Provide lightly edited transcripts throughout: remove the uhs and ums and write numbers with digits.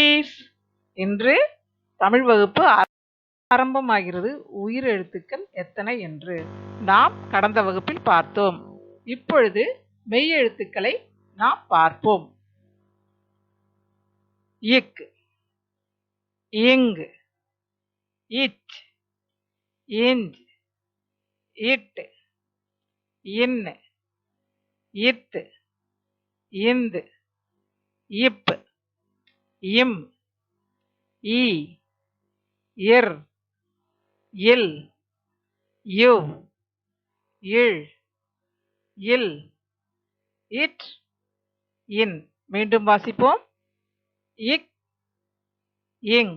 குட்டீஸ், இன்று தமிழ் வகுப்பு ஆரம்பமாகிறது. உயிர் எழுத்துக்கள் எத்தனை என்று நாம் கடந்த வகுப்பில் பார்த்தோம். இப்பொழுது மெய் எழுத்துக்களை நாம் பார்ப்போம். இக், இங், இச், இஞ்ச், இட், இன், இத், இந்த், இப், இம், ஈ, இர், இல், இவ், இழ், இல், இட், இன். மீண்டும் வாசிப்போம். இக், இங்,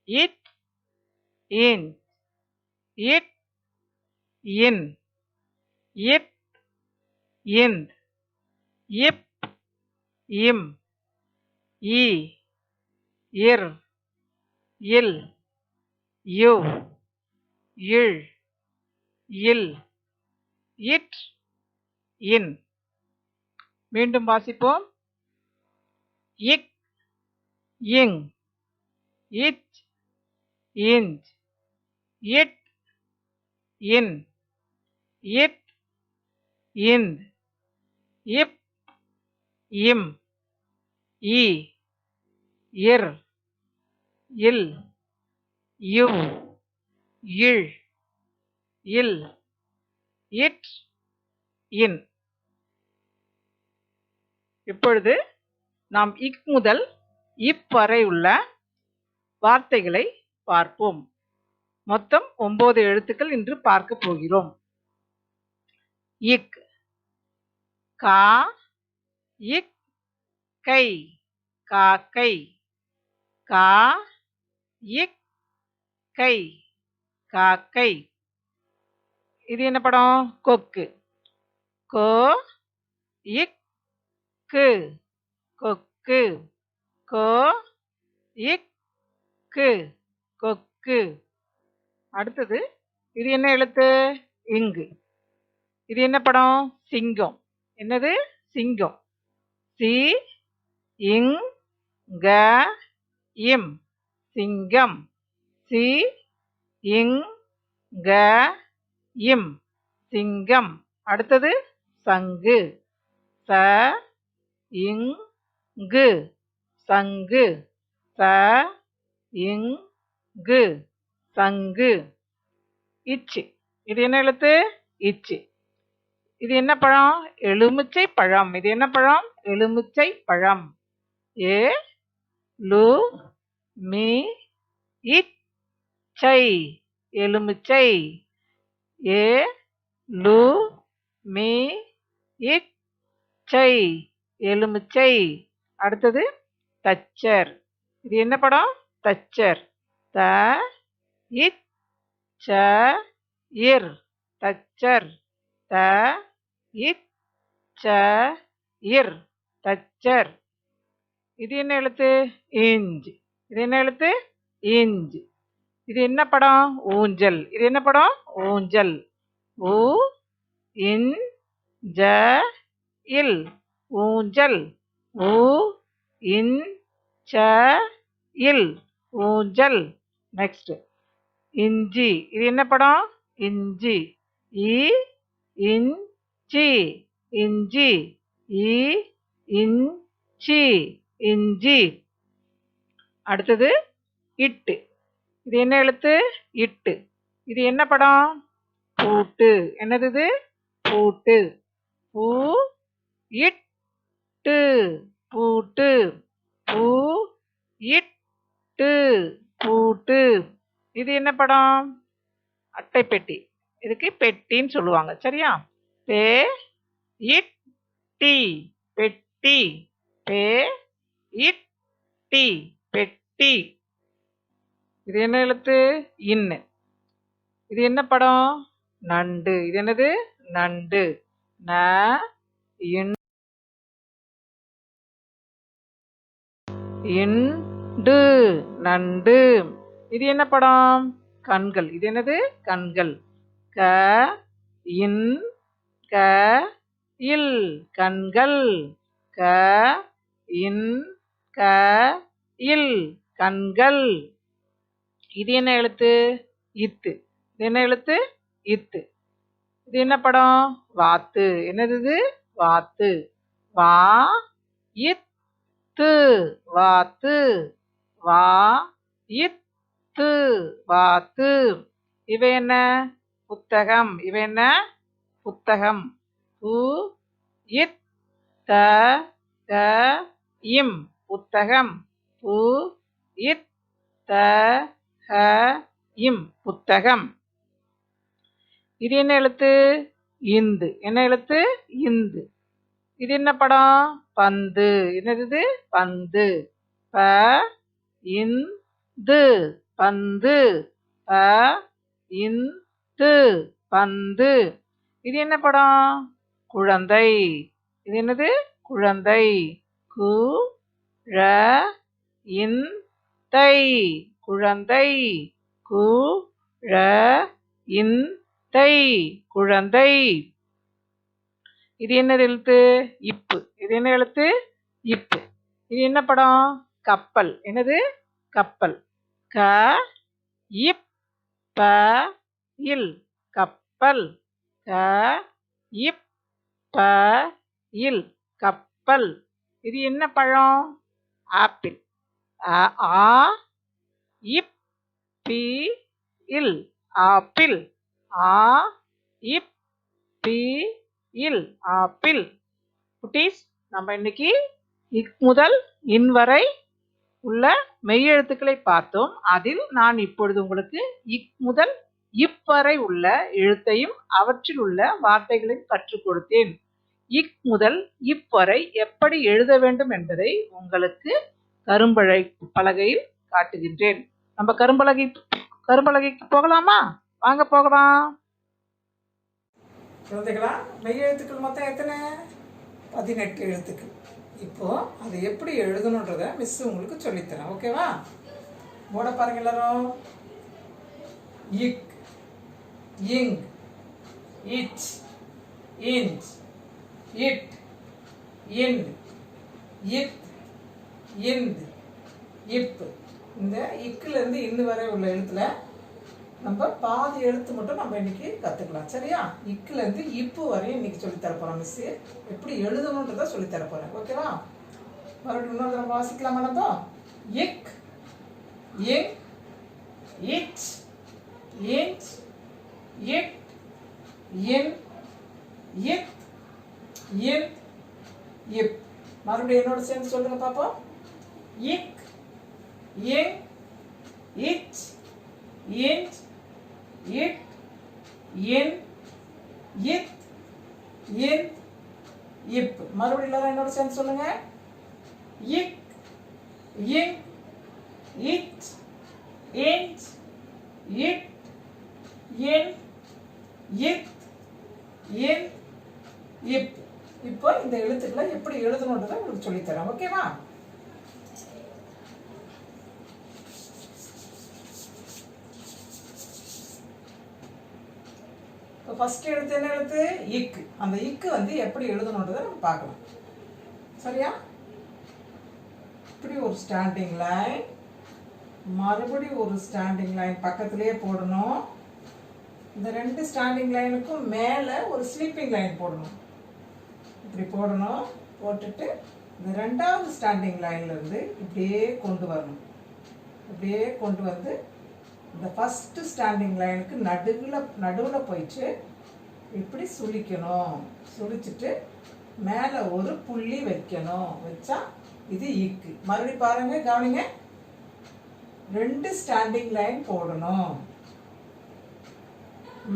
இச், இன், இட், இன், இத், இந்த், இப், இம், ஈ, இர், இல், இவ், இழ், இல், இட், இன். மீண்டும் வாசிப்போம். இக், இங், இச், இஞ்ச், இட், இன், இத், இந்த், இப், இம், ஈ, இர், இல், இவ், இழ், இல், இட், இன். இப்பொழுது நாம் இக் முதல் இப் வரை உள்ள வார்த்தைகளை பார்ப்போம். மொத்தம் 9 எழுத்துக்கள் இன்று பார்க்க போகிறோம். இக், கா, இக், கை, காக்கை, கா, இக், கை, காக்கை. இது என்ன படம்? கொக்கு. கோ, இக், கு, கொக்கு. கோ, இக், கு, கொக்கு. அடுத்தது இது என்ன எழுத்து? இங்கு. இது என்ன படம்? சிங்கம். என்னது? சிங்கம். சி, இங், க, இம், சிங்கம். சி, இங், க, இம், சிங்கம். அடுத்தது சங்கு. ச, இங், கு, சங்கு. ச, இங், கு, சங்கு. இச்சு. இது என்ன எழுத்து? இச்சு. இது என்ன பழம்? எலுமிச்சை பழம். இது என்ன பழம்? எலுமிச்சை பழம். ஏ, லு, மீ, இச்சை, எலுமிச்சை. ஏ, லு, மீ, இச்சை, எலுமிச்சை. அடுத்தது தச்சர். இது என்ன படம்? தச்சர். த, இச், ச, இர், தச்சர். த, இச், ச, இர், தச்சர். இது என்ன எழுத்து? இஞ்ச். இது என்ன எழுத்து? இஞ்ச். இது என்ன படம்? ஊஞ்சல். இது என்ன படம்? ஊஞ்சல். ஊ, இன், ஜ, இல், ஊஞ்சல். ஊ, இன், ச, இல், ஊஞ்சல். நெக்ஸ்ட் இஞ்சி. இது என்ன படம்? இஞ்சி. இ, இன், சி, இஞ்சி. இ, இன், சி, இஞ்சி. அடுத்தது இட்டு. இது என்ன எழுத்து? இட்டு. இது என்ன படம்? பூட்டு. என்னது இது? பூட்டு. பூ, இட்டு, பூட்டு. பூ, இட்டு, பூட்டு. இது என்ன படம்? அட்டை பெட்டி. இதுக்கு பெட்டின்னு சொல்லுவாங்க. சரியா? பே, இட், டி, பெட்டி. பே, இட், டி, பெட்டி. இது என்ன எழுத்து? இன்னு. இது என்ன படம்? நண்டு. இது என்னது? நண்டு. ந, இன், இண்டு, நண்டு. இது என்ன படம்? கண்கள். இது என்னது? கண்கள். க, இன், க, இல், கண்கள். க, இன், க, இல் கண்கள். இது என்ன எழுத்து? இத்து. இது என்ன எழுத்து? இத்து. இது என்ன படம்? வாத்து. என்னது இது? வாத்து. வா இத்து வாத்து. வா இத்து வாத்து. இவை என்ன? புத்தகம். இவை என்ன? புத்தகம். பு இத் த க இம் புத்தகம். பு இத் த ஹ இம் புத்தகம். இது என்ன எழுத்து? இந்து. என்ன எழுத்து? இந்து. இது என்ன படம்? பந்து. என்னது? பந்து. ப இந்து பந்து. ப இந்து பந்து. இது என்ன படம்? குழந்தை. இது என்னது? குழந்தை. கு ழ இன் தை குழந்தை. கு ழ இன் தை குழந்தை. இது என்ன எழுத்து? இப்பு. இது என்ன எழுத்து? இப்பு. இது என்ன படம்? கப்பல். என்னது? கப்பல். க இப் ப இல் கப்பல். க இப் ப இல் கப்பல். இது என்ன பழம்? ஆப்பிள். ஆ இப் பி இல் ஆப்பிள். ஆ இப் பி இல் ஆப்பிள். குட்டீஸ், நம்ம இன்னைக்கு இக் முதல் இன் வரை உள்ள மெய்யெழுத்துக்களை பார்த்தோம். அதில் நான் இப்பொழுது உங்களுக்கு இக் முதல் இப் வரை உள்ள எழுத்தையும் அவற்றில் உள்ள வார்த்தைகளையும் கற்றுக் கொடுத்தேன். இக் முதல் இப் வரை எப்படி எழுத வேண்டும் என்பதை உங்களுக்கு கரும்பலகையில் காட்டுகின்றேன். நம்ம கரும்பலகைக்கு போகலாமா? வாங்க போகலாம். குழந்தைகளா, மெய்யெழுத்துக்கள் மொத்தம் எத்தனை? 18 எழுத்துக்கள். இப்போ அதை எப்படி எழுதணுன்றத மிஸ் உங்களுக்கு சொல்லித்தரேன். ஓகேவா? போட பாருங்க எல்லாரும். இக், இங், இச், இன்ச், இட், இன், இத், இந்த், இப். இந்த இக்குல இருந்து இன்னு வரை உள்ள எழுத்துல நம்ம பாதி எழுத்து மட்டும் நம்ம இன்னைக்கு கத்துக்கலாம். சரியா? இக்குல இருந்து இப்பு வரையும் இன்னைக்கு சொல்லித்தர போறோம் மிஸ். எப்படி எழுதணுன்றத சொல்லித்தர போறேன். ஓகேவா? மறுபடியும் இன்னொரு தடவை வாசிக்கலாமா நம்ம? இக், இங், இச், இன்ச், இட், இன், இத், இந்த், இப். மறுபடியும் என்னோட சேர்ந்து சொல்லுங்க பாப்போம். இக், இங், இச், இன்ச், இட், இன், இத், இந்த், இப். மறுபடியும் எல்லாரும் என்னோட சேர்ந்து சொல்லுங்க. இக், இங், இச், இன்ச், இட், இன், இத், இந்த், இப். இப்போ இந்த எழுத்துக்களை எப்படி எழுதணுன்றதை உங்களுக்கு சொல்லித்தரேன். ஓகேவா? ஃபர்ஸ்ட் எழுத்து என்ன எழுத்து? இக்கு. அந்த இக்கு வந்து எப்படி எழுதணுன்றதை நம்ம பார்க்கலாம். சரியா? இப்படி ஒரு ஸ்டாண்டிங் லைன், மறுபடியும் ஒரு ஸ்டாண்டிங் லைன் பக்கத்திலேயே போடணும். இந்த ரெண்டு ஸ்டாண்டிங் லைனுக்கும் மேலே ஒரு ஸ்லீப்பிங் லைன் போடணும். இப்படி போடணும். போட்டுட்டு இந்த ரெண்டாவது ஸ்டாண்டிங் லைன்ல இருந்து இப்படியே கொண்டு வரணும். இப்படியே கொண்டு வந்து இந்த ஃபர்ஸ்ட் ஸ்டாண்டிங் லைனுக்கு நடுவில் போயிட்டு இப்படி சுழிக்கணும். சுழிச்சிட்டு மேலே ஒரு புள்ளி வைக்கணும். வச்சா இது இக்கு. மறுபடியும் பாருங்க, கவனிங்க. ரெண்டு ஸ்டாண்டிங் லைன் போடணும்.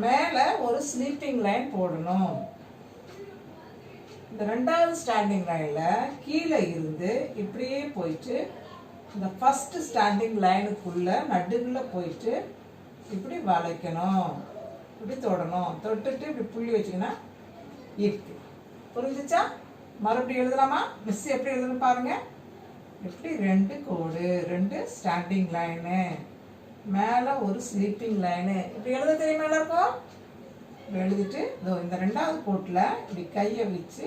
மேலே ஒரு ஸ்லீப்பிங் லைன் போடணும். இந்த ரெண்டாவது ஸ்டாண்டிங் லைன்ல கீழே இருந்து இப்படியே போயிட்டு இந்த ஃபர்ஸ்ட் ஸ்டாண்டிங் லைனுக்குள்ள நடுவில் போயிட்டு இப்படி வளைக்கணும். இப்படி தொடணும். தொட்டுட்டு இப்படி புள்ளி வச்சிங்கன்னா இக்கு. புரிஞ்சிச்சா? மறுபடியும் எழுதலாமா? மிஸ் எப்படி எழுதணும் பாருங்க. இப்படி ரெண்டு கோடு, ரெண்டு ஸ்டாண்டிங் லைனு, மேலே ஒரு ஸ்லீப்பிங் லைனு. இப்படி எழுத தெரியுமா எல்லாருக்கும்? எழுதிட்டு இந்த ரெண்டாவது கோட்டில் இப்படி கையை வச்சு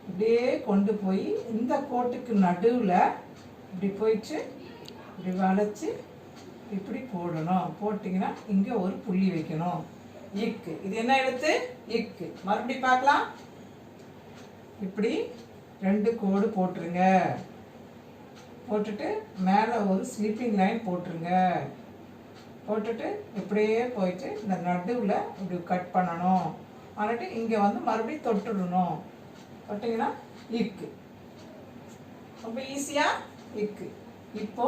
இப்படியே கொண்டு போய் இந்த கோட்டுக்கு நடுவில் இப்படி போயிட்டு இப்படி வளைச்சி இப்படி போடணும். போட்டிங்கன்னா இங்கே ஒரு புள்ளி வைக்கணும். இக்கு. இது என்ன எழுத்து? இக்கு. மறுபடியும் பார்க்கலாம். இப்படி 2 கோடு போட்டுருங்க. போட்டுட்டு மேலே ஒரு ஸ்லீப்பிங் லைன் போட்டுருங்க. போட்டுட்டு இப்படியே போயிட்டு இந்த நடுவில் இப்படி கட் பண்ணணும். பண்ணிட்டு இங்கே வந்து மறுபடியும் தொட்டுடணும். தொட்டிங்கன்னா இக்கு. ரொம்ப ஈஸியாக இக்கு. இப்போ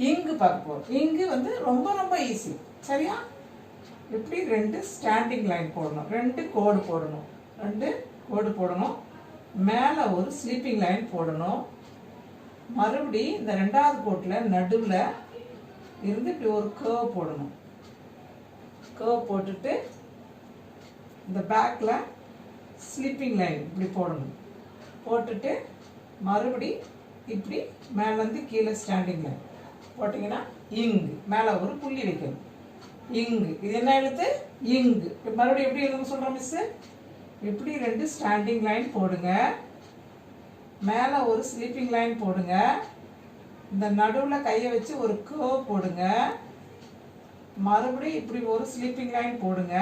இங்கு பார்க்க போகிறோம். இங்கு வந்து ரொம்ப ரொம்ப ஈஸி. சரியா? இப்படி 2 ஸ்டாண்டிங் லைன் போடணும். 2 கோடு போடணும். 2 கோடு போடணும். மேலே ஒரு ஸ்லீப்பிங் லைன் போடணும். மறுபடி இந்த 2வது கோட்டில் நடுவில் இருந்து இப்படி ஒரு கர்வ் போடணும். கர்வ் போட்டுட்டு இந்த பேக்கில் ஸ்லீப்பிங் லைன் இப்படி போடணும். போட்டுட்டு மறுபடி இப்படி மேலேருந்து கீழே ஸ்டாண்டிங் லைன் போட்டிங்கன்னா இங்கு. மேலே ஒரு புள்ளி வைக்கணும். இங்கு. இது என்ன எழுத்து? இங்கு. மறுபடியும் எப்படி எழுதுன்னு சொல்கிறோம் மிஸ்ஸு? இப்படி 2 ஸ்டாண்டிங் லைன் போடுங்க. மேலே ஒரு ஸ்லீப்பிங் லைன் போடுங்க. இந்த நடுவில் கையை வச்சு ஒரு கர்வ் போடுங்க. மறுபடியும் இப்படி ஒரு ஸ்லீப்பிங் லைன் போடுங்க.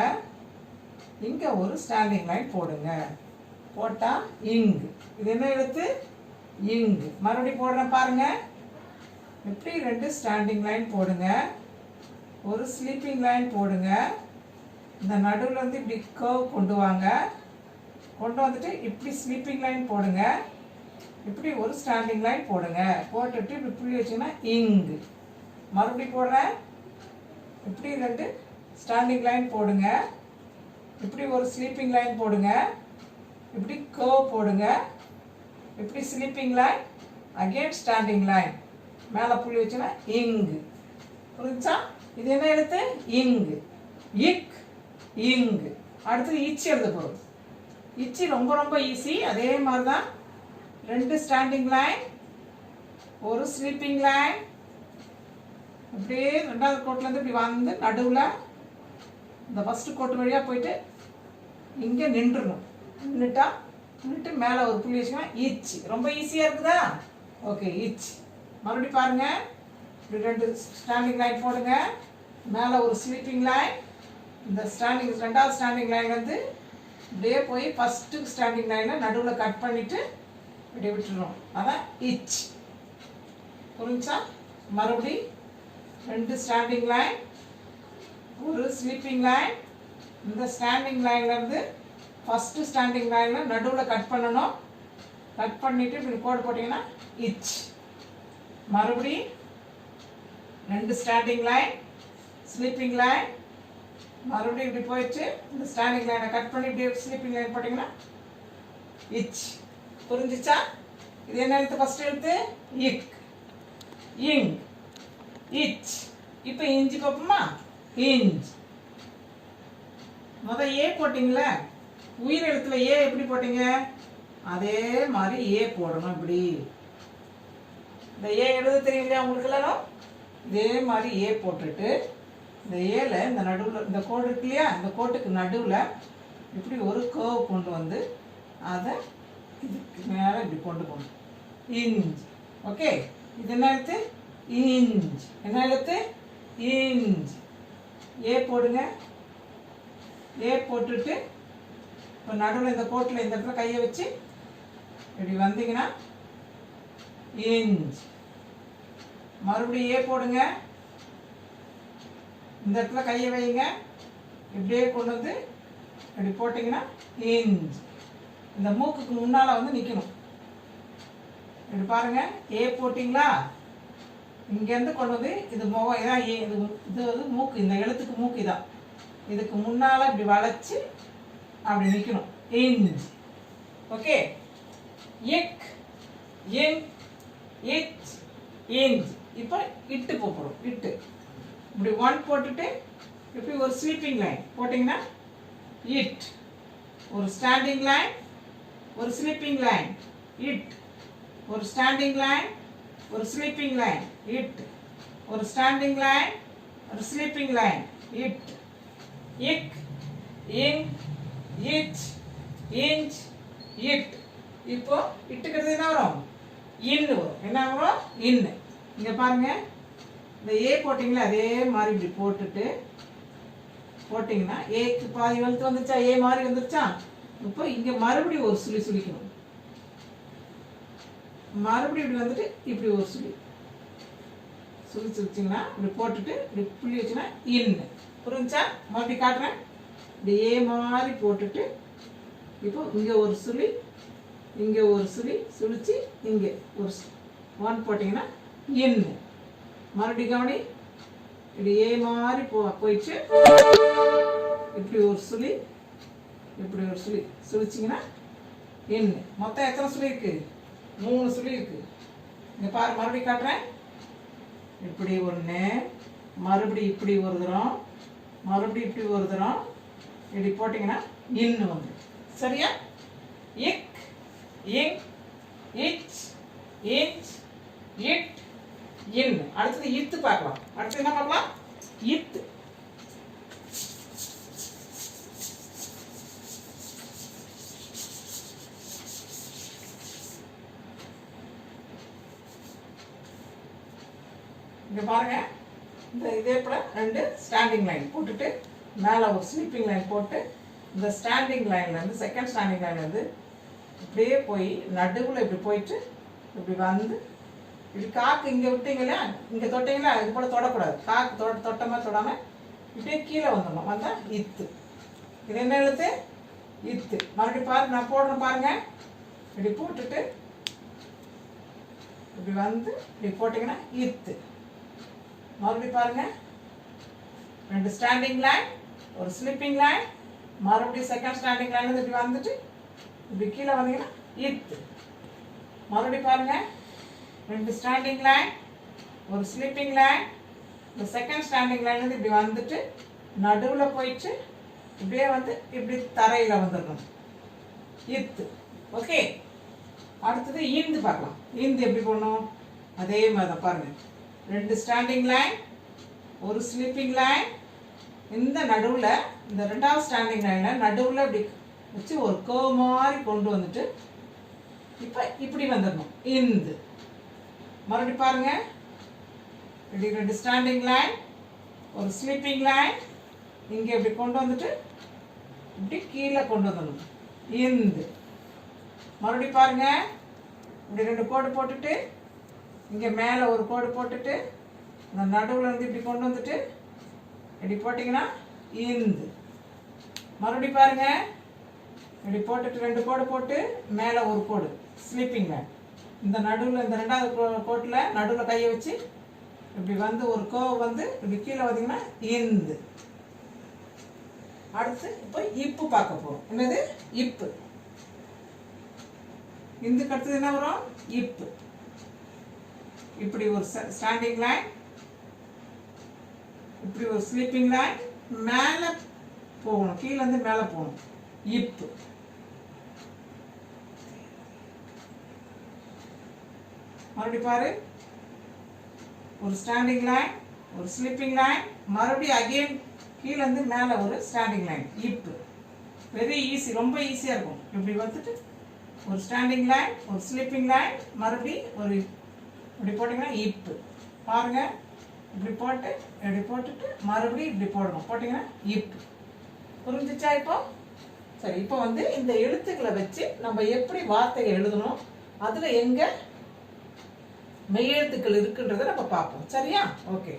இங்கே ஒரு ஸ்டாண்டிங் லைன் போடுங்க. போட்டால் இங்கு. இது என்ன எழுத்து? இங்கு. மறுபடியும் போடுறேன் பாருங்க. இப்படி 2 ஸ்டாண்டிங் லைன் போடுங்க. ஒரு ஸ்லீப்பிங் லைன் போடுங்க. இந்த நடுவில் வந்து இப்படி கர்வ் கொண்டு வாங்க. கொண்டு வந்துட்டு இப்படி ஸ்லீப்பிங் லைன் போடுங்க. இப்படி ஒரு ஸ்டாண்டிங் லைன் போடுங்க. போட்டுட்டு இப்படி புள்ளி வச்சிங்கன்னா இங்கு. மறுபடியும் போடுறேன். இப்படி 2 ஸ்டாண்டிங் லைன் போடுங்க. இப்படி ஒரு ஸ்லீப்பிங் லைன் போடுங்க. இப்படி கர்வ் போடுங்க. இப்படி sleeping line, again standing line. மேலே புள்ளி வச்சுன்னா இங்கு. புரிஞ்சா? இது என்ன எழுத்து? இங்கு. இக், இங்கு. அடுத்தது இச்சி எழுத போகிறோம். இச்சி ரொம்ப ரொம்ப ஈஸி. அதே மாதிரி தான் 2 ஸ்டாண்டிங் லைன், ஒரு ஸ்லீப்பிங் லைன். இப்படியே 2வது கோட்லேருந்து இப்படி வந்து நடுவில் இந்த ஃபஸ்ட்டு கோட்டு வழியாக போயிட்டு இங்கே நின்றுணும். நின்றுட்டு மேலே ஒரு புள்ளி வச்சுன்னா இச். ரொம்ப ஈஸியாக இருக்குதா? ஓகே, இச். மறுபடியும் பாருங்கள். இப்படி 2 ஸ்டாண்டிங் லைன் போடுங்க. மேலே ஒரு ஸ்லீப்பிங் லைன். இந்த 2வது ஸ்டாண்டிங் லைன் வந்து இப்படியே போய் ஃபஸ்ட்டு ஸ்டாண்டிங் லைனில் நடுவில் கட் பண்ணிவிட்டு இப்படி விட்டுறோம். அதான் இச். புரிஞ்சா? மறுபடி 2 ஸ்டாண்டிங் லைன், ஒரு ஸ்லீப்பிங் லைன். இந்த ஸ்டாண்டிங் லைன்லேருந்து ஃபஸ்ட்டு ஸ்டாண்டிங் லைனில் நடுவில் கட் பண்ணணும். கட் பண்ணிவிட்டு இப்படி கோடு போட்டிங்கன்னா இச். மறுபடி 2 ஸ்டாண்டிங் லைன், ஸ்லீப்பிங் லைன். மறுபடியும் இப்படி போயிடுச்சு. இந்த ஸ்டாண்டிங் லைனை கட் பண்ணி இப்படி ஸ்லீப்பிங் லைன் போட்டிங்கன்னா இச். புரிஞ்சிச்சா? இது என்ன எழுத்து? ஃபஸ்ட் எழுத்து இக். இங், இச். இப்போ இஞ்சி பார்ப்போமா? இஞ்ச். ஏ போட்டிங்களே, உயிர் எழுத்துல ஏ எப்படி போட்டீங்க? அதே மாதிரி ஏ போடணும். இப்படி இந்த ஏ எழுத தெரியும் இல்லையா உங்களுக்கு எல்லாரும்? இதே மாதிரி ஏ போட்டுட்டு இந்த ஏல இந்த நடுவில் இந்த கோடு இருக்கு இல்லையா, இந்த கோட்டுக்கு நடுவில் இப்படி ஒரு கர்வ் கொண்டு வந்து அதை இதுக்கு மேலே இப்படி கொண்டு போகணும். இஞ்ச். ஓகே, இது என்ன எழுத்து? இஞ்ச். என்ன எழுத்து? இஞ்ச். ஏ போடுங்க. ஏ போட்டுட்டு இப்போ நடுவில் இந்த கோட்டில் இந்த இடத்துல கையை வச்சு இப்படி வந்தீங்கன்னா இஞ்ச். மறுபடியும் ஏ போடுங்க. இந்த இடத்துல கையை வைங்க. இப்படியே கொண்டு வந்து இப்படி போட்டிங்கன்னா இஞ்ச். இந்த மூக்குக்கு முன்னால் வந்து நிற்கணும். இப்படி பாருங்கள். ஏ போட்டிங்களா? இங்கேருந்து கொண்டு வந்து இது முகம் இதான் ஏ. இது வந்து மூக்கு. இந்த எழுத்துக்கு மூக்கு இதான். இதுக்கு முன்னால் இப்படி வளைச்சி அப்படி நிற்கணும். இஞ்ச். ஓகே. இக், இங், இச், இஞ்ச். இப்போ இட்டு போகிறோம். இட்டு இப்படி 1 போட்டுட்டு இப்படி ஒரு ஸ்லீப்பிங் லைன் போட்டிங்கன்னா இட். ஒரு ஸ்டாண்டிங் லைன், ஒரு ஸ்லீப்பிங் லைன், இட். ஒரு ஸ்டாண்டிங் லைன், ஒரு ஸ்லீப்பிங் லைன், இட். ஒரு ஸ்டாண்டிங் லைன், ஒரு ஸ்லீப்பிங் லைன், இட். இக், இங், இச், இஞ்ச், இட். இப்போ இட்டுக்கிறது என்ன வரும்? இன்னு வரும். என்ன வரும்? இன்னு. இங்க பாருங்க, இந்த ஏ போட்டிங்களா அதே மாதிரி இப்படி போட்டுட்டு போட்டிங்கன்னா ஏக்கு பாதி வலுத்து வந்துச்சா, ஏ மாதிரி வந்துருச்சா. இப்போ இங்க மறுபடியும் ஒரு சுழி சுழிக்கணும். மறுபடியும் இப்படி வந்துட்டு இப்படி ஒரு சுழி சுழிச்சிங்கன்னா இப்படி போட்டுட்டு இப்படி புள்ளி வச்சுன்னா இன்னு. புரிஞ்சா? மறுபடியும் காட்டுறேன். இப்படி ஏ மாதிரி போட்டுட்டு இப்போ இங்கே ஒரு சுழி, இங்கே ஒரு சுழி சுழிச்சு இங்கே ஒரு ஒன் போட்டிங்கன்னா இன்னு. மறுபடியும் கவனி, இப்படி ஏ மாதிரி போயிடுச்சு. இப்படி ஒரு சுழி, இப்படி ஒரு சுழி சுழிச்சிங்கன்னா இன்னு. மொத்தம் எத்தனை சுழி இருக்கு? 3 சுழி இருக்கு. இங்கே பாரு, மறுபடியும் காட்டுறேன். இப்படி ஒன்று, மறுபடியும் இப்படி ஒரு தரம், மறுபடியும் இப்படி ஒரு தரம், இப்படி போட்டிங்கன்னா இன்னு வந்து. சரியா? இக், இங், இச், இச், இட், இன். அடுத்தது இத்து பார்க்கலாம். அடுத்து என்ன பார்க்கலாம்? இத்து. இங்க பாருங்க, இந்த இதே போல 2 ஸ்டாண்டிங் லைன் போட்டுட்டு மேலே ஒரு ஸ்லீப்பிங் லைன் போட்டு இந்த ஸ்டாண்டிங் லைன்லேருந்து செகண்ட் ஸ்டாண்டிங் லைன்லேருந்து இப்படியே போய் நடுவில் இப்படி போயிட்டு இப்படி வந்து இப்படி காக்கு இங்கே விட்டீங்களா, இங்கே தொட்டிங்களா, இது போல் தொடக்கூடாது. காக்கு தொட்டமாக தொடாமல் இப்படியே கீழே வந்துடணும். வந்தால் இத்து. இது என்ன எழுத்து? இத்து. மறுபடியும் பாரு, நான் போடணும் பாருங்க. இப்படி போட்டுட்டு இப்படி வந்து இப்படி போட்டிங்கன்னா இத்து. மறுபடியும் பாருங்க, 2 ஸ்டாண்டிங் லைன், ஒரு ஸ்லிப்பிங் லைன், மறுபடியும் செகண்ட் ஸ்டாண்டிங் லைன் இப்படி வந்துட்டு இப்படி கீழே வந்தீங்கன்னா இத்து. மறுபடியும் பாருங்க, 2 ஸ்டாண்டிங் லைன், ஒரு ஸ்லிப்பிங் லைன், இந்த செகண்ட் ஸ்டாண்டிங் லைன் இப்படி வந்துட்டு நடுவில் போயிட்டு இப்படியே வந்து இப்படி தரையில் வந்துடணும். இத்து. ஓகே. அடுத்தது ஈந்து பார்க்கலாம். ஈந்து எப்படி போடணும்? அதே மாதிரி தான் பாருங்க. 2 ஸ்டாண்டிங் லைன், ஒரு ஸ்லீப்பிங் லைன், இந்த நடுவில் இந்த 2வது ஸ்டாண்டிங் லைனில் நடுவில் இப்படி வச்சு ஒரு கர்வ் மாதிரி கொண்டு வந்துட்டு இப்போ இப்படி வந்துடணும். இந்து. மறுபடியும் பாருங்க, இப்படி 2 ஸ்டாண்டிங் லைன், ஒரு ஸ்லீப்பிங் லைன், இங்கே இப்படி கொண்டு வந்துட்டு இப்படி கீழே கொண்டு வந்துடணும். இந்து. மறுபடியும் பாருங்க, இப்படி 2 கோடு போட்டுட்டு இங்கே மேலே ஒரு கோடு போட்டுட்டு இந்த நடுவில் இருந்து இப்படி கொண்டு வந்துட்டு இப்படி போட்டிங்கன்னா இந்து. மறுபடியும் பாருங்க, இப்படி போட்டுட்டு 2 கோடு போட்டு மேலே ஒரு கோடு ஸ்லீப்பிங் லைன், இந்த நடுவில் இந்த 2வது கோட்டில் நடுவில் கையை வச்சு இப்படி வந்து ஒரு கோவ் வந்து இப்படி கீழே வந்தீங்கன்னா இந்து. அடுத்து இப்போ இப்பு பார்க்க போகிறோம். என்னது? இப்பு. இந்துக்கு அடுத்தது என்ன வரும்? இப்பு. இப்படி ஒரு ஸ்டாண்டிங் லைன், இப்படி ஒரு ஸ்லீப்பிங் லைன், மேலே போகணும், கீழே இருந்து மேலே போகணும். இப்பு. மறுபடியும் பாரு, ஒரு ஸ்டாண்டிங் லைன், ஒரு ஸ்லீப்பிங் லைன், மறுபடியும் அகெயின் கீழே இருந்து மேலே ஒரு ஸ்டாண்டிங் லைன். இப்பு. வெரி ஈஸி, ரொம்ப ஈஸியாக இருக்கும். இப்படி வந்துட்டு ஒரு ஸ்டாண்டிங் லைன், ஒரு ஸ்லீப்பிங் லைன், மறுபடியும் ஒரு இப்படி போட்டிங்கன்னா இப்பு. பாருங்க, இப்படி போட்டு இப்படி போட்டுட்டு மறுபடியும் இப்படி போடணும். போட்டிங்கன்னா இப்பு. புரிஞ்சிச்சா இப்போ? சரி, இப்போ வந்து இந்த எழுத்துக்களை வச்சு நம்ம எப்படி வார்த்தையை எழுதணும், அதில் எங்கே மெய்யெழுத்துக்கள் இருக்குன்றதை நம்ம பார்ப்போம். சரியா? ஓகே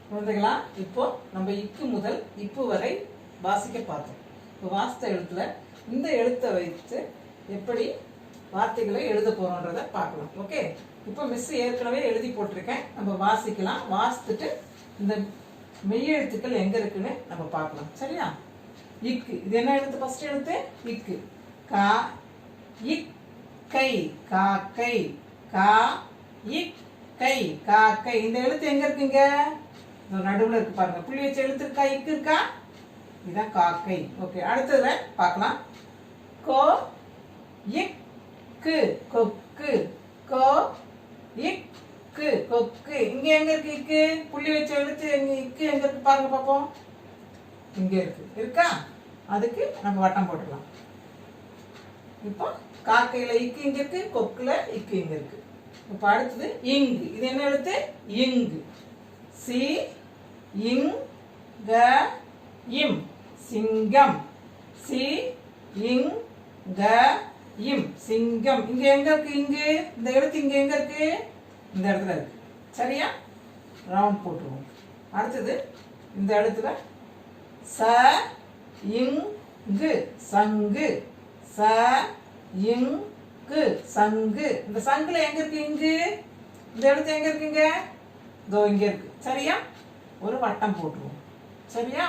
குழந்தைகளா, இப்போ நம்ம இக்கு முதல் இப்பு வரை வாசிக்க பார்த்தோம். இப்போ வாசித்த எழுத்துல இந்த எழுத்தை வைத்து எப்படி வார்த்தைகளை எழுத போறோன்றதை பார்க்கலாம். ஓகே, இப்போ மிஸ் ஏற்கனவே எழுதி போட்டிருக்கேன், நம்ம வாசிக்கலாம். வாசித்துட்டு இந்த மெய்யெழுத்துக்கள் எங்க இருக்குன்னு நம்ம பார்க்கலாம். சரியா? இக்கு. இது என்ன எழுத்து? ஃபர்ஸ்ட் எழுத்து இக்கு. கா இக் கை, காக்கை. கா இக் கை, காக்கை. இந்த எழுத்து எங்க இருக்குங்க? நடுவில் இருக்கு பாருங்க. புள்ளி வச்ச எழுத்து இருக்கா? இக்கு இருக்கா? இதுதான் காக்கை. ஓகே, அடுத்ததுல பார்க்கலாம். கோ இக்கு, கொக்கு. கோ இக்கு, கொக்கு. இங்க எங்க இருக்கு இக்கு? புள்ளி வச்ச எழுத்து இக்கு எங்க இருக்கு பாருங்க பாப்போம். இங்க இருக்கு. இருக்கா? அதுக்கு நம்ம வட்டம் போட்டுக்கலாம். இப்போ காக்கையில இக்கு இங்க இருக்கு, கொக்குல இக்கு இங்க இருக்கு. இப்போ அடுத்தது இங்கு. இது என்ன எழுத்து? இங்கு. சி இங் க இம் சிங்கம். சி இங் க இம் சிங்கம். இங்க எங்க இருக்கு? இங்கு. இந்த எழுத்து இங்க எங்க இருக்கு? இந்த இடத்துல இருக்கு. சரியா? ரவுண்ட் போட்டுருவோம். அடுத்தது இந்த இடத்துல ச இங்கு சங்கு. ச இங்கு சங்கு. இந்த சங்குல எங்க இருக்கு? இங்கு. இந்த எழுத்து எங்க இருக்குங்க? இதோ இங்க இருக்கு. சரியா? ஒரு வட்டம் போட்டுருவோம். சரியா?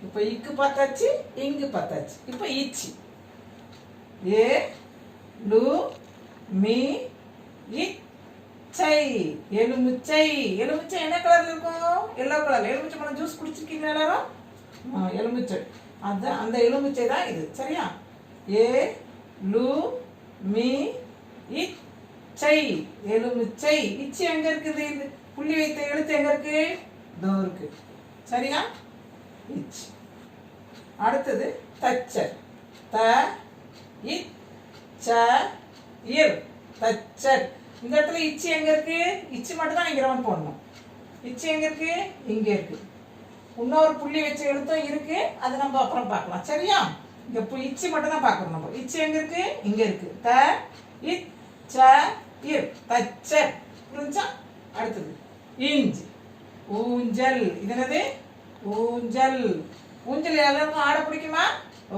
இப்போ இக்கு பார்த்தாச்சு, இங்கு பார்த்தாச்சு. இப்போ ஈச்சி. ஏ லு மீ இச்சை. எலுமிச்சை. எலுமிச்சை என்ன கலர்ல இருக்கும்? Yellow colour. எலுமிச்சை பழம் ஜூஸ் குடிச்சிருக்கீங்களா எல்லாரும்? எலுமிச்சை. அதான் அந்த எலுமிச்சை தான் இது. சரியா? ஏ லு மீ இச்சை எலுமிச்சை. இச்சி எங்க இருக்குது? இது புள்ளி வைத்த எழுத்து எங்க இருக்கு? இதோ இருக்கு. சரியா? இச். அடுத்தது தச்சர். த இச் ச இர் தச்சர். இந்த இடத்துல இச்சி எங்க இருக்கு? இச்சி மட்டும் தான் இங்க ரவுண்ட் போடணும். இச்சி எங்க இருக்கு? இங்க இருக்கு. இன்னொரு புள்ளி வச்ச எழுத்தும் இருக்கு. அது நம்ம அப்புறம் பார்க்கலாம். சரியா? இங்க இச்சி மட்டும் தான் பார்க்கணும் நம்ம. இச்சி எங்க இருக்கு? இங்க இருக்கு. த இச் ச இர் தச்சர். புரிஞ்சா? அடுத்தது இஞ்சி. ஊஞ்சல். இது என்னது? ஊஞ்சல். ஊஞ்சல் எல்லாருக்கும் ஆட பிடிக்குமா?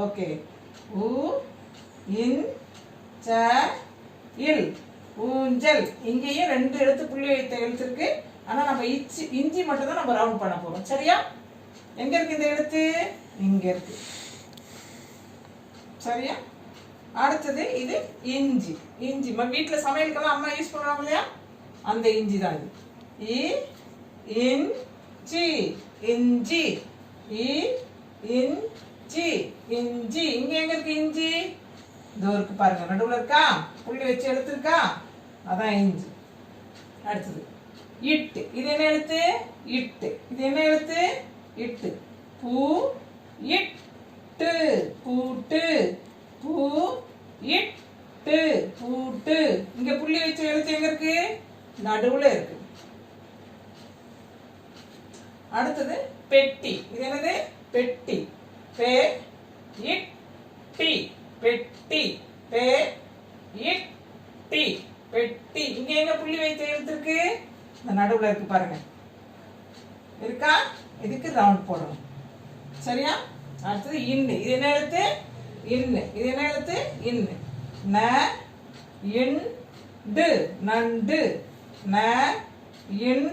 ஓகே. ஊ இன் ச இல் ஊஞ்சல். இங்கேயும் 2 எழுத்து புள்ளி வைத்த எழுத்து இருக்கு. ஆனா நம்ம இஞ்சி மட்டும் தான் நம்ம ரவுண்ட் பண்ண போறோம். சரியா? எங்க இருக்கு இந்த எழுத்து? இங்க இருக்கு. சரியா? அடுத்தது இது இஞ்சி. இஞ்சி வீட்டுல சமையலுக்கெல்லாம் அம்மா யூஸ் பண்ணுவாங்க இல்லையா? அந்த இஞ்சி தான் இது. இ இன் சி இஞ்சி. இ இன் சி இஞ்சி. இங்க எங்க இருக்கு இஞ்சி? இதோ இருக்கு பாருங்க. நடுவுல இருக்கா? புள்ளி வச்சு எழுத்து இருக்கா? அதான் இஞ்சி. அடுத்தது இட்டு. இது என்ன எழுத்து? இட்டு. இது என்ன எழுத்து? இட்டு. பூ இட்டு பூட்டு. பூ இட்டு பூட்டு. இங்க புள்ளி வச்ச எழுத்து எங்க இருக்கு? நடுவுல இருக்கு. அடுத்தது பெட்டி. இது என்னது? பெட்டி. பே இட்டி பெட்டி. பே இட்டி பெட்டி. இங்க எங்க புள்ளி வைத்த எழுத்து இருக்கு? இந்த நடுவுல இருக்கு பாருங்க. இருக்கா? இதுக்கு ரவுண்ட் போடணும். சரியா? அடுத்தது இன்னு. இது என்ன எழுத்து? இன்னு. இது என்ன எழுத்து? இன்னு. ந இன் டு நண்டு. ந இன்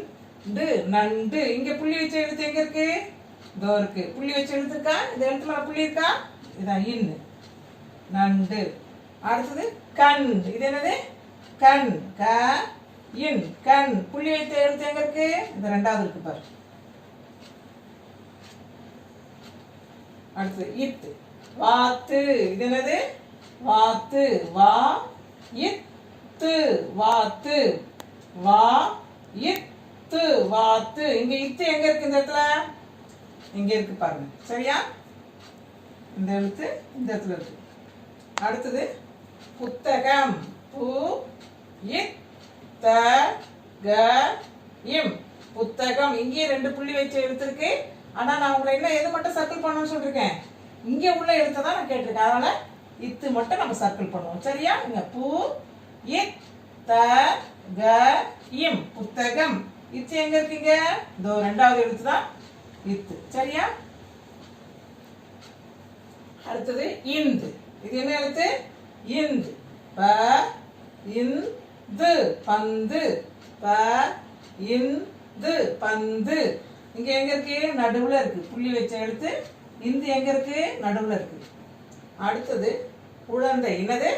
டு நண்டு. இங்க புள்ளி வச்ச எழுத்து எங்க இருக்கு? இதோ இருக்கு. புள்ளி வச்ச எழுத்து இருக்கா? இந்த எழுத்து மேல புள்ளி இருக்கா? இதான் இன்னு. நண்டு. அடுத்தது கண். இது என்னது? கண். க இன் கண். புள்ளி வைத்த எழுத்து எங்க இருக்கு? இந்த 2வது இருக்கு பாரு. அடுத்து இத்து. வாத்து. இது என்னது? வாத்து. வா இத்து வாத்து. வா இத்து வாத்து. இங்க இத்து எங்க இருக்கு? இந்த இடத்துல இங்க இருக்கு பாருங்க. சரியா? இந்த எழுத்து இந்த இடத்துல இருக்கு. அடுத்தது புத்தகம். பு இத் த க இம் புத்தகம். இங்கே 2 புள்ளி வச்ச எழுத்து இருக்கு. ஆனா நான் உங்களை என்ன எது மட்டும் சர்க்கிள் பண்ணணும்னு சொல்லிருக்கேன்? இங்க உள்ள எழுத்தை தான் நான் கேட்டிருக்கேன். அதனால இத்து மட்டும் நம்ம சர்க்கிள் பண்ணுவோம். சரியா? இங்க பு இத் த க இம் புத்தகம். இத்து எங்க இருக்கீங்க? இதோ 2வது எழுத்து தான் இத்து. சரியா? அடுத்தது இந்து. இது என்ன எழுத்து? இந்து. ப இந்து பந்து. ப இந்து பந்து. இங்க எங்க இருக்கு? நடுவுல இருக்கு. புள்ளி வச்ச எழுத்து இந்து எங்க இருக்கு? நடுவுல இருக்கு. அடுத்தது குழந்தை. என்னது?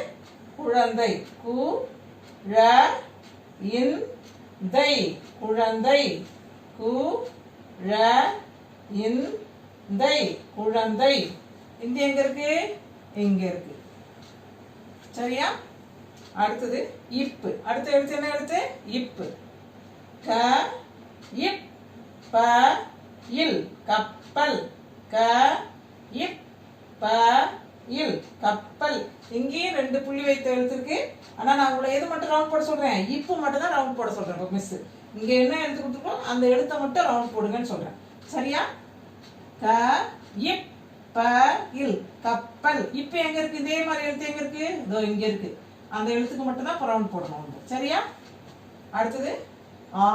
குழந்தை. கு ழ இன் தை குழந்தை. கு ழ இன் தை குழந்தை. இந்த எங்க இருக்கு? இங்க இருக்கு. சரியா? அடுத்தது இப்பு. அடுத்த எழுத்து என்ன எழுத்து? இப்பு. க இப் ப இல் கப்பல். க இப் ப இல் கப்பல். இங்கேயும் 2 புள்ளி வைத்த எழுத்து இருக்கு. ஆனா நான் உங்களை எது மட்டும் ரவுண்ட் போட சொல்றேன், இப்போ மட்டும் தான் ரவுண்ட் போட சொல்றேன். இப்போ மிஸ் இங்க என்ன எழுத்து கொடுத்துருக்கோம் அந்த எழுத்தை மட்டும் ரவுண்ட் போடுங்கன்னு சொல்றேன். சரியா? க இப் ப இல் கப்பல். இப்போ எங்க இருக்கு? இதே மாதிரி எழுத்து எங்க இருக்கு? இதோ இங்க இருக்கு. அந்த எழுத்துக்கு மட்டும் தான் ரவுண்ட் போடணும். சரியா? அடுத்தது ஆ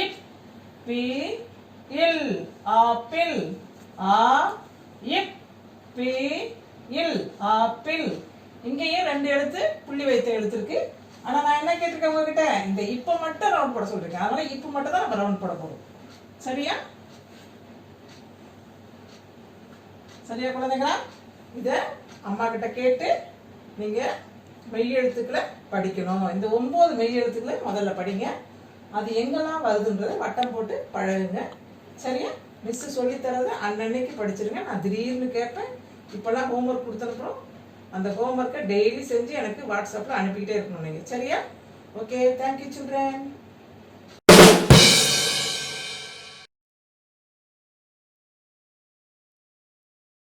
இப் பி இல் ஆப்பிள். ஆ இப் பி இல் ஆப்பிள். இங்கேயும் 2 எழுத்து புள்ளி வைத்த எழுத்து இருக்கு. ஆனா நான் என்ன கேட்டிருக்கேன் உங்ககிட்ட, இந்த இப்ப மட்டும் ரவுண்ட் போட சொல்லிருக்கேன். அதனால இப்ப மட்டும் தான் நம்ம ரவுண்ட் போட போறோம். சரியா? சரியா குழந்தைங்களா? இத அம்மா கிட்ட கேட்டு நீங்க மெய் எழுத்துக்களை படிக்கணும். இந்த 9 மெய் எழுத்துக்களை முதல்ல படிங்க. அது எங்கெல்லாம் வருதுன்றதை வட்டம் போட்டு பழகுங்க. சரியா? மிஸ் சொல்லி தரதை அன்னன்னைக்கு படிச்சிருங்க. நான் திடீர்னு கேட்பேன். இப்போல்லாம் ஹோம்ஒர்க் கொடுத்தனுப்புறோம். அந்த ஹோம்ஒர்க்கை டெய்லி செஞ்சு எனக்கு வாட்ஸ்அப்பில் அனுப்பிக்கிட்டே இருக்கணும் நீங்கள். சரியா? Okay, thank you children.